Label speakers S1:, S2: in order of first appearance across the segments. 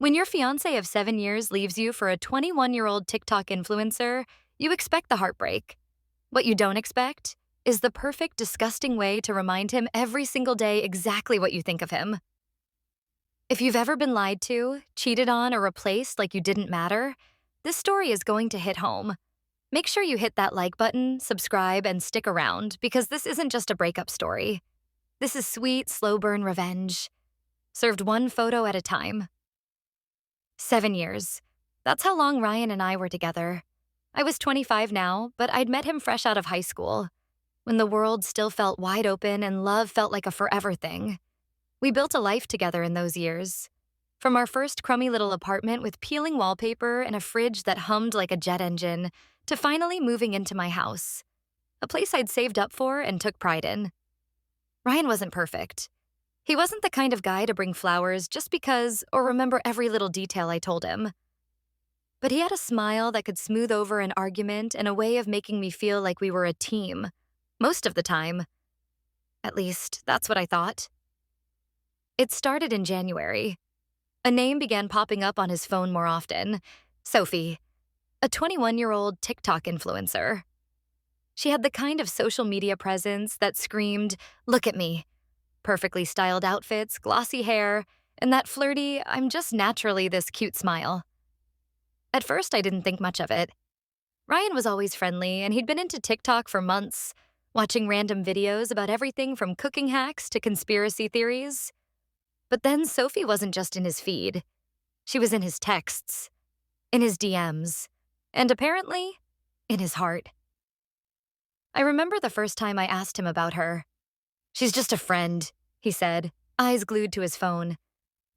S1: When your fiance of 7 years leaves you for a 21-year-old TikTok influencer, you expect the heartbreak. What you don't expect is the perfect, disgusting way to remind him every single day exactly what you think of him. If you've ever been lied to, cheated on, or replaced like you didn't matter, this story is going to hit home. Make sure you hit that like button, subscribe, and stick around because this isn't just a breakup story. This is sweet, slow burn revenge, served one photo at a time. 7 years. That's how long Ryan and I were together. I was 25 now, but I'd met him fresh out of high school, when the world still felt wide open and love felt like a forever thing. We built a life together in those years. From our first crummy little apartment with peeling wallpaper and a fridge that hummed like a jet engine, to finally moving into my house, a place I'd saved up for and took pride in. Ryan wasn't perfect. He wasn't the kind of guy to bring flowers just because or remember every little detail I told him. But he had a smile that could smooth over an argument and a way of making me feel like we were a team, most of the time. At least, that's what I thought. It started in January. A name began popping up on his phone more often. Sophie, a 21-year-old TikTok influencer. She had the kind of social media presence that screamed, "Look at me." Perfectly styled outfits, glossy hair, and that flirty, "I'm just naturally this cute" smile. At first, I didn't think much of it. Ryan was always friendly, and he'd been into TikTok for months, watching random videos about everything from cooking hacks to conspiracy theories. But then Sophie wasn't just in his feed. She was in his texts, in his DMs, and apparently, in his heart. I remember the first time I asked him about her. "She's just a friend," he said, eyes glued to his phone.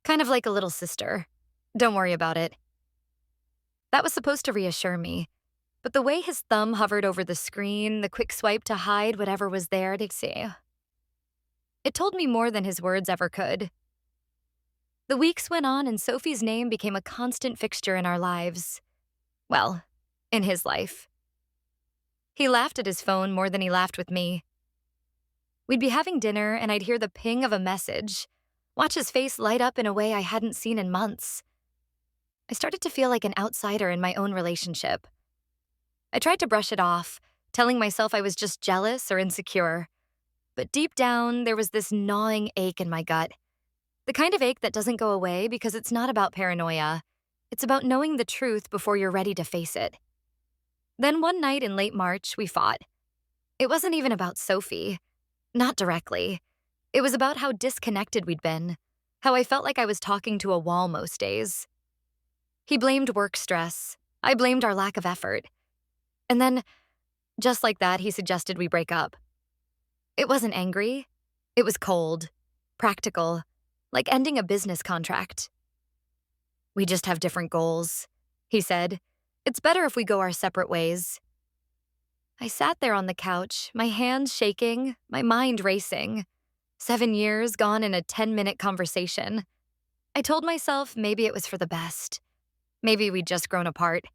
S1: "Kind of like a little sister. Don't worry about it." That was supposed to reassure me, but the way his thumb hovered over the screen, the quick swipe to hide whatever was there to see, it told me more than his words ever could. The weeks went on and Sophie's name became a constant fixture in our lives. Well, in his life. He laughed at his phone more than he laughed with me. We'd be having dinner and I'd hear the ping of a message, watch his face light up in a way I hadn't seen in months. I started to feel like an outsider in my own relationship. I tried to brush it off, telling myself I was just jealous or insecure. But deep down, there was this gnawing ache in my gut. The kind of ache that doesn't go away because it's not about paranoia. It's about knowing the truth before you're ready to face it. Then one night in late March, we fought. It wasn't even about Sophie. Not directly. It was about how disconnected we'd been, how I felt like I was talking to a wall most days. He blamed work stress. I blamed our lack of effort. And then, just like that, he suggested we break up. It wasn't angry. It was cold, practical, like ending a business contract. "We just have different goals," he said. "It's better if we go our separate ways." I sat there on the couch, my hands shaking, my mind racing. 7 years gone in a 10-minute conversation. I told myself maybe it was for the best. Maybe we'd just grown apart.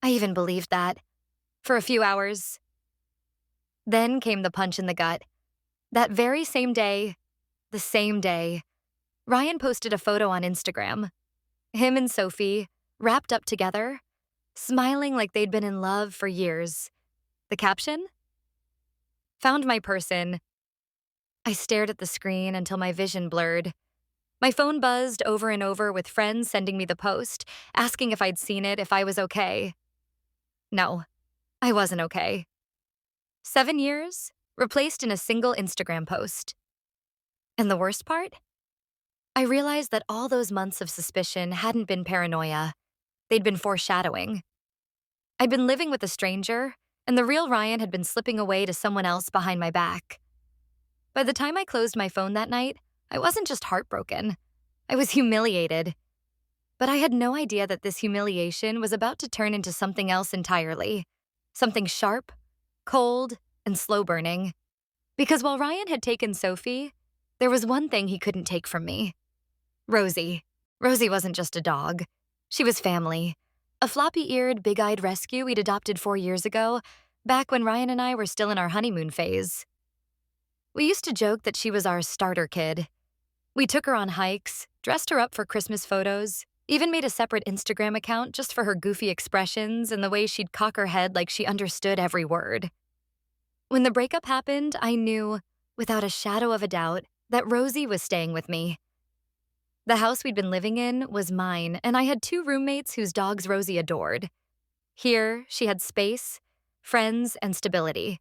S1: I even believed that. For a few hours. Then came the punch in the gut. That very same day, the same day, Ryan posted a photo on Instagram. Him and Sophie, wrapped up together, smiling like they'd been in love for years. The caption? "Found my person." I stared at the screen until my vision blurred. My phone buzzed over and over with friends sending me the post, asking if I'd seen it, if I was okay. No, I wasn't okay. 7 years, replaced in a single Instagram post. And the worst part? I realized that all those months of suspicion hadn't been paranoia. They'd been foreshadowing. I'd been living with a stranger, and the real Ryan had been slipping away to someone else behind my back. By the time I closed my phone that night, I wasn't just heartbroken. I was humiliated. But I had no idea that this humiliation was about to turn into something else entirely. Something sharp, cold, and slow-burning. Because while Ryan had taken Sophie, there was one thing he couldn't take from me. Rosie. Rosie wasn't just a dog. She was family. A floppy-eared, big-eyed rescue we'd adopted 4 years ago, back when Ryan and I were still in our honeymoon phase. We used to joke that she was our starter kid. We took her on hikes, dressed her up for Christmas photos, even made a separate Instagram account just for her goofy expressions and the way she'd cock her head like she understood every word. When the breakup happened, I knew, without a shadow of a doubt, that Rosie was staying with me. The house we'd been living in was mine, and I had two roommates whose dogs Rosie adored. Here, she had space, friends, and stability.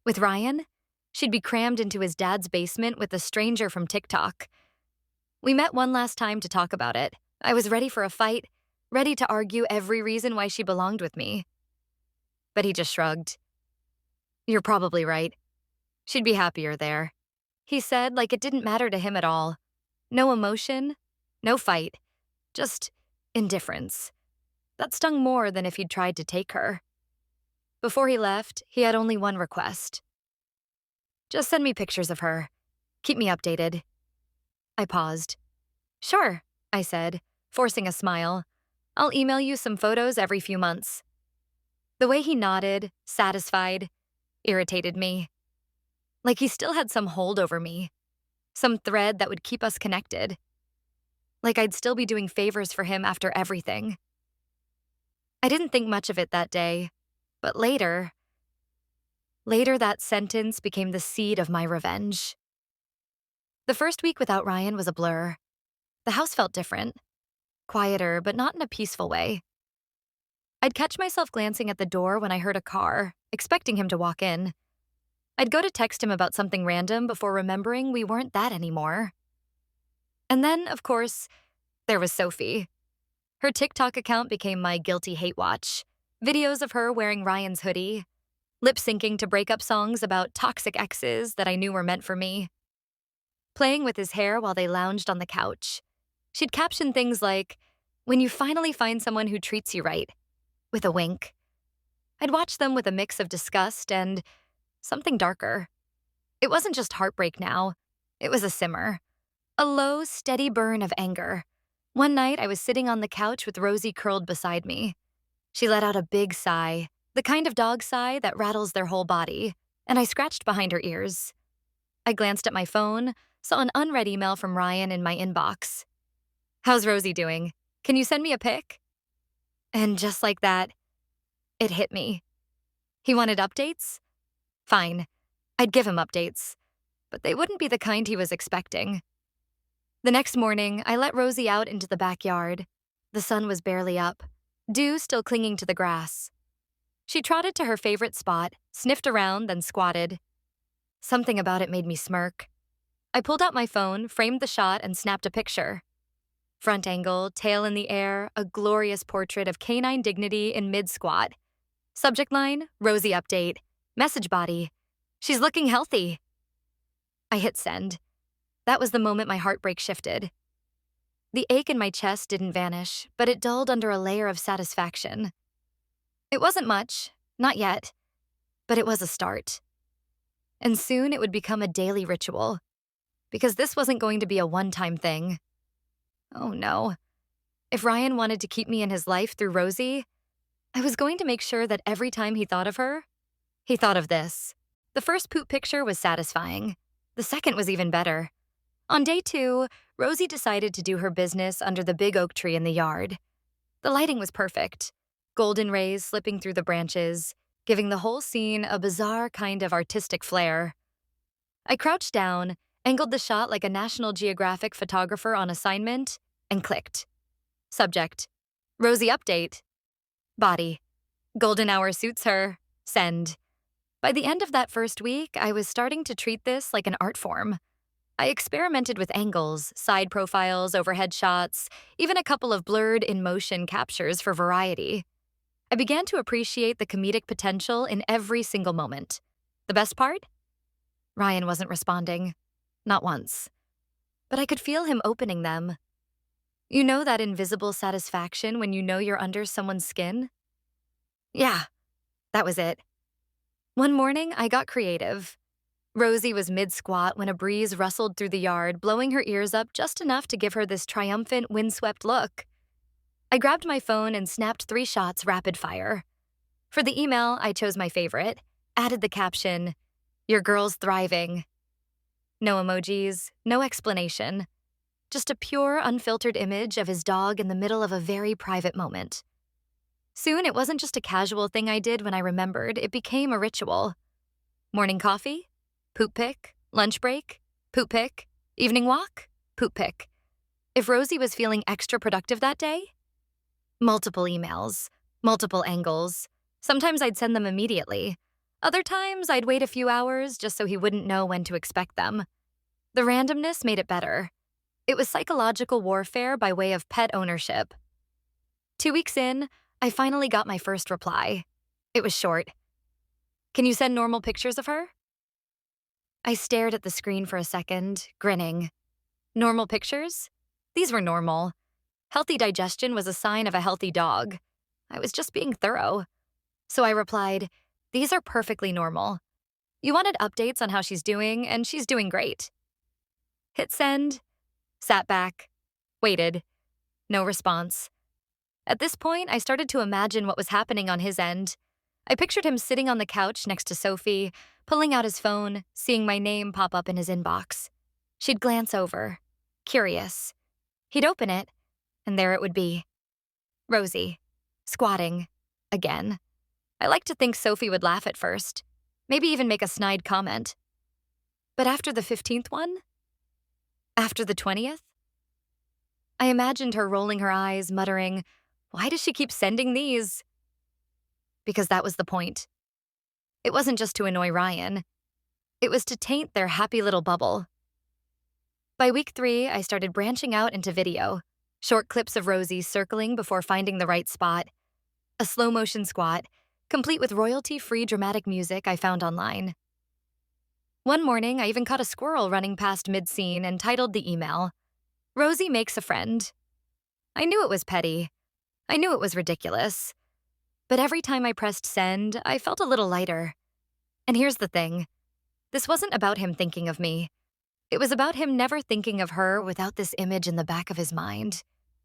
S1: With Ryan, she'd be crammed into his dad's basement with a stranger from TikTok. We met one last time to talk about it. I was ready for a fight, ready to argue every reason why she belonged with me. But he just shrugged. "You're probably right. She'd be happier there," he said, like it didn't matter to him at all. No emotion, no fight, just indifference. That stung more than if he'd tried to take her. Before he left, he had only one request. "Just send me pictures of her. Keep me updated." I paused. "Sure," I said, forcing a smile. "I'll email you some photos every few months." The way he nodded, satisfied, irritated me. Like he still had some hold over me, some thread that would keep us connected. Like I'd still be doing favors for him after everything. I didn't think much of it that day, but later that sentence became the seed of my revenge. The first week without Ryan was a blur. The house felt different, quieter, but not in a peaceful way. I'd catch myself glancing at the door when I heard a car, expecting him to walk in. I'd go to text him about something random before remembering we weren't that anymore. And then, of course, there was Sophie. Her TikTok account became my guilty hate watch. Videos of her wearing Ryan's hoodie, lip-syncing to breakup songs about toxic exes that I knew were meant for me, playing with his hair while they lounged on the couch. She'd caption things like, "When you finally find someone who treats you right," with a wink. I'd watch them with a mix of disgust and something darker. It wasn't just heartbreak now. It was a simmer. A low, steady burn of anger. One night, I was sitting on the couch with Rosie curled beside me. She let out a big sigh, the kind of dog sigh that rattles their whole body, and I scratched behind her ears. I glanced at my phone, saw an unread email from Ryan in my inbox. "How's Rosie doing? Can you send me a pic?" And just like that, it hit me. He wanted updates? Fine. I'd give him updates. But they wouldn't be the kind he was expecting. The next morning, I let Rosie out into the backyard. The sun was barely up, dew still clinging to the grass. She trotted to her favorite spot, sniffed around, then squatted. Something about it made me smirk. I pulled out my phone, framed the shot, and snapped a picture. Front angle, tail in the air, a glorious portrait of canine dignity in mid-squat. Subject line, Rosie update. Message body, "She's looking healthy." I hit send. That was the moment my heartbreak shifted. The ache in my chest didn't vanish, but it dulled under a layer of satisfaction. It wasn't much, not yet, but it was a start. And soon it would become a daily ritual, because this wasn't going to be a one-time thing. Oh no. If Ryan wanted to keep me in his life through Rosie, I was going to make sure that every time he thought of her, he thought of this. The first poop picture was satisfying. The second was even better. On day 2, Rosie decided to do her business under the big oak tree in the yard. The lighting was perfect. Golden rays slipping through the branches, giving the whole scene a bizarre kind of artistic flair. I crouched down, angled the shot like a National Geographic photographer on assignment, and clicked. Subject, Rosie update. Body, golden hour suits her. Send. By the end of that first week, I was starting to treat this like an art form. I experimented with angles, side profiles, overhead shots, even a couple of blurred in-motion captures for variety. I began to appreciate the comedic potential in every single moment. The best part? Ryan wasn't responding. Not once. But I could feel him opening them. You know that invisible satisfaction when you know you're under someone's skin? Yeah, that was it. One morning, I got creative. Rosie was mid-squat when a breeze rustled through the yard, blowing her ears up just enough to give her this triumphant, windswept look. I grabbed my phone and snapped 3 shots rapid fire. For the email, I chose my favorite, added the caption, "Your girl's thriving." No emojis, no explanation. Just a pure, unfiltered image of his dog in the middle of a very private moment. Soon, it wasn't just a casual thing I did when I remembered, it became a ritual. Morning coffee? Poop pic? Lunch break? Poop pic? Evening walk? Poop pic. If Rosie was feeling extra productive that day? Multiple emails, multiple angles. Sometimes I'd send them immediately. Other times, I'd wait a few hours just so he wouldn't know when to expect them. The randomness made it better. It was psychological warfare by way of pet ownership. 2 weeks in, I finally got my first reply. It was short. "Can you send normal pictures of her?" I stared at the screen for a second, grinning. Normal pictures? These were normal. Healthy digestion was a sign of a healthy dog. I was just being thorough. So I replied, "These are perfectly normal. You wanted updates on how she's doing, and she's doing great." Hit send, sat back, waited. No response. At this point, I started to imagine what was happening on his end. I pictured him sitting on the couch next to Sophie, pulling out his phone, seeing my name pop up in his inbox. She'd glance over, curious. He'd open it, and there it would be. Rosie, squatting, again. I like to think Sophie would laugh at first, maybe even make a snide comment. But after the 15th one? After the 20th? I imagined her rolling her eyes, muttering, "Why does she keep sending these?" Because that was the point. It wasn't just to annoy Ryan. It was to taint their happy little bubble. By week 3, I started branching out into video, short clips of Rosie circling before finding the right spot. A slow-motion squat, complete with royalty-free dramatic music I found online. One morning, I even caught a squirrel running past mid-scene and titled the email, "Rosie makes a friend." I knew it was petty. I knew it was ridiculous. But every time I pressed send, I felt a little lighter. And here's the thing. This wasn't about him thinking of me. It was about him never thinking of her without this image in the back of his mind.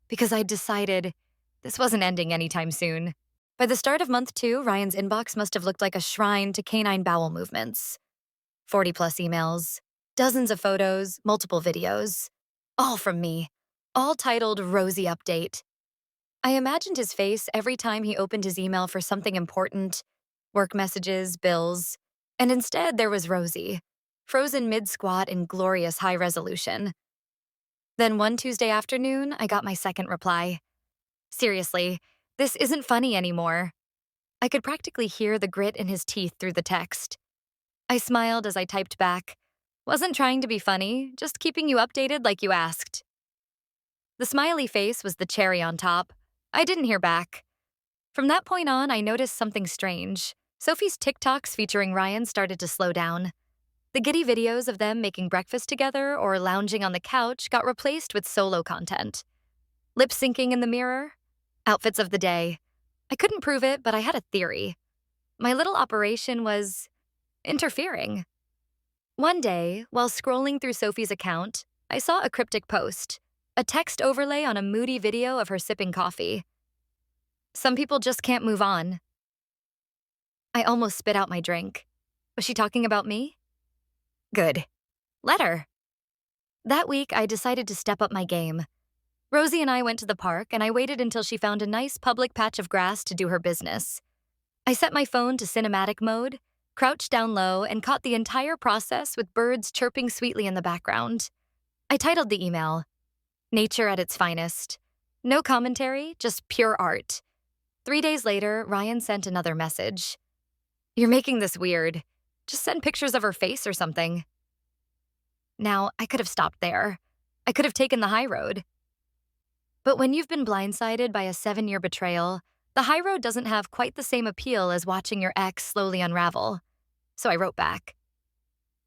S1: Because I'd decided this wasn't ending anytime soon. By the start of month 2, Ryan's inbox must have looked like a shrine to canine bowel movements. 40-plus emails, dozens of photos, multiple videos. All from me. All titled Rosie Update. I imagined his face every time he opened his email for something important, work messages, bills, and instead there was Rosie, frozen mid-squat in glorious high resolution. Then one Tuesday afternoon, I got my second reply. Seriously, this isn't funny anymore. I could practically hear the grit in his teeth through the text. I smiled as I typed back, "Wasn't trying to be funny, just keeping you updated like you asked." The smiley face was the cherry on top. I didn't hear back. From that point on, I noticed something strange. Sophie's TikToks featuring Ryan started to slow down. The giddy videos of them making breakfast together or lounging on the couch got replaced with solo content. Lip syncing in the mirror, outfits of the day. I couldn't prove it, but I had a theory. My little operation was interfering. One day, while scrolling through Sophie's account, I saw a cryptic post, a text overlay on a moody video of her sipping coffee. "Some people just can't move on." I almost spit out my drink. Was she talking about me? Good. Let her. That week, I decided to step up my game. Rosie and I went to the park, and I waited until she found a nice public patch of grass to do her business. I set my phone to cinematic mode, crouched down low, and caught the entire process with birds chirping sweetly in the background. I titled the email, "Nature at its finest." No commentary, just pure art. 3 days later, Ryan sent another message. "You're making this weird. Just send pictures of her face or something." Now, I could have stopped there. I could have taken the high road. But when you've been blindsided by a 7-year betrayal, the high road doesn't have quite the same appeal as watching your ex slowly unravel. So I wrote back.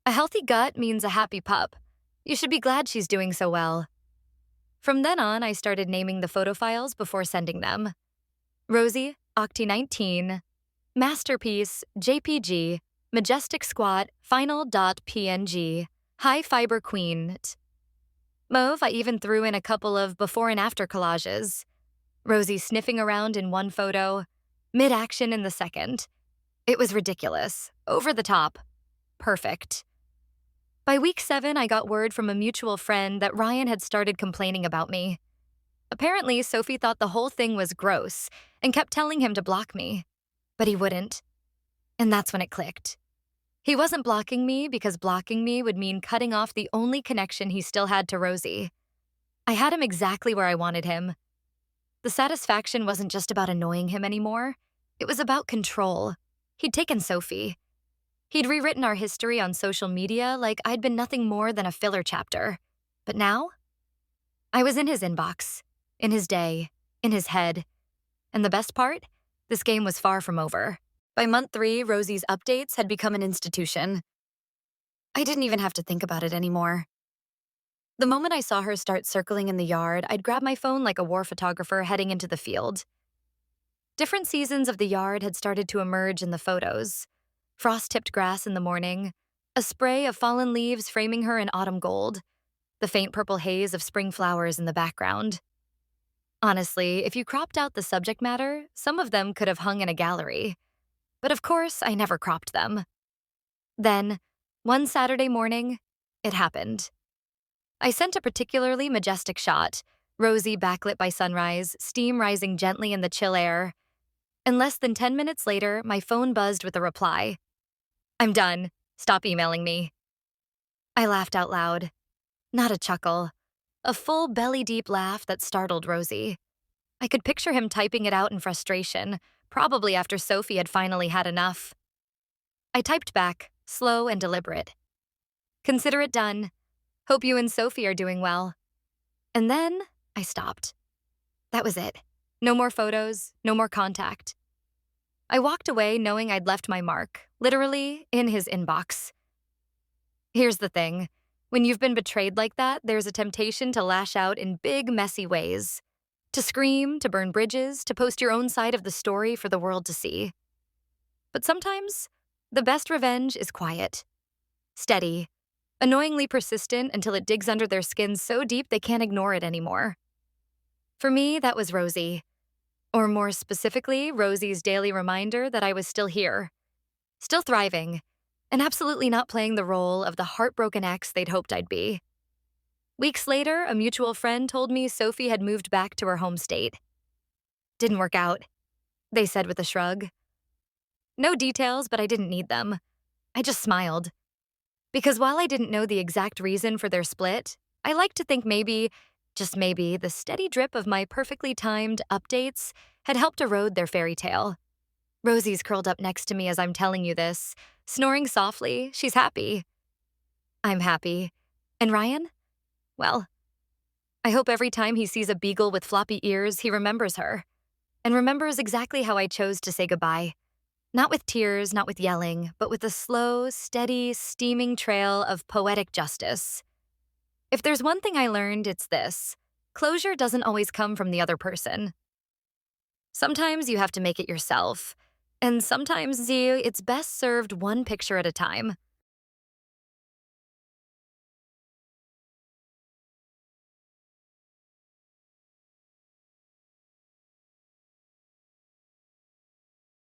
S1: "A healthy gut means a happy pup. You should be glad she's doing so well." From then on, I started naming the photo files before sending them. Rosie, Octi19, Masterpiece, JPG, Majestic Squat, Final.png, High Fiber Queen. Mauve, I even threw in a couple of before and after collages. Rosie sniffing around in one photo, mid-action in the second. It was ridiculous, over the top, perfect. By week 7, I got word from a mutual friend that Ryan had started complaining about me. Apparently, Sophie thought the whole thing was gross and kept telling him to block me. But he wouldn't. And that's when it clicked. He wasn't blocking me because blocking me would mean cutting off the only connection he still had to Rosie. I had him exactly where I wanted him. The satisfaction wasn't just about annoying him anymore. It was about control. He'd taken Sophie. He'd rewritten our history on social media like I'd been nothing more than a filler chapter. But now, I was in his inbox, in his day, in his head. And the best part? This game was far from over. By month 3, Rosie's updates had become an institution. I didn't even have to think about it anymore. The moment I saw her start circling in the yard, I'd grab my phone like a war photographer heading into the field. Different seasons of the yard had started to emerge in the photos. Frost-tipped grass in the morning, a spray of fallen leaves framing her in autumn gold, the faint purple haze of spring flowers in the background. Honestly, if you cropped out the subject matter, some of them could have hung in a gallery. But of course, I never cropped them. Then, one Saturday morning, it happened. I sent a particularly majestic shot, Rosie backlit by sunrise, steam rising gently in the chill air. And less than 10 minutes later, my phone buzzed with a reply. "I'm done. Stop emailing me." I laughed out loud. Not a chuckle. A full belly-deep laugh that startled Rosie. I could picture him typing it out in frustration, probably after Sophie had finally had enough. I typed back, slow and deliberate. "Consider it done. Hope you and Sophie are doing well." And then I stopped. That was it. No more photos, no more contact. I walked away knowing I'd left my mark, literally in his inbox. Here's the thing. When you've been betrayed like that, there's a temptation to lash out in big, messy ways. To scream, to burn bridges, to post your own side of the story for the world to see. But sometimes, the best revenge is quiet. Steady. Annoyingly persistent until it digs under their skin so deep they can't ignore it anymore. For me, that was Rosie. Or more specifically, Rosie's daily reminder that I was still here. Still thriving. And absolutely not playing the role of the heartbroken ex they'd hoped I'd be. Weeks later, a mutual friend told me Sophie had moved back to her home state. "Didn't work out," they said with a shrug. No details, but I didn't need them. I just smiled. Because while I didn't know the exact reason for their split, I like to think maybe, just maybe, the steady drip of my perfectly timed updates had helped erode their fairy tale. Rosie's curled up next to me as I'm telling you this, snoring softly. She's happy. I'm happy. And Ryan? Well, I hope every time he sees a beagle with floppy ears, he remembers her. And remembers exactly how I chose to say goodbye. Not with tears, not with yelling, but with a slow, steady, steaming trail of poetic justice. If there's one thing I learned, it's this. Closure doesn't always come from the other person. Sometimes you have to make it yourself. And sometimes it's best served one picture at a time.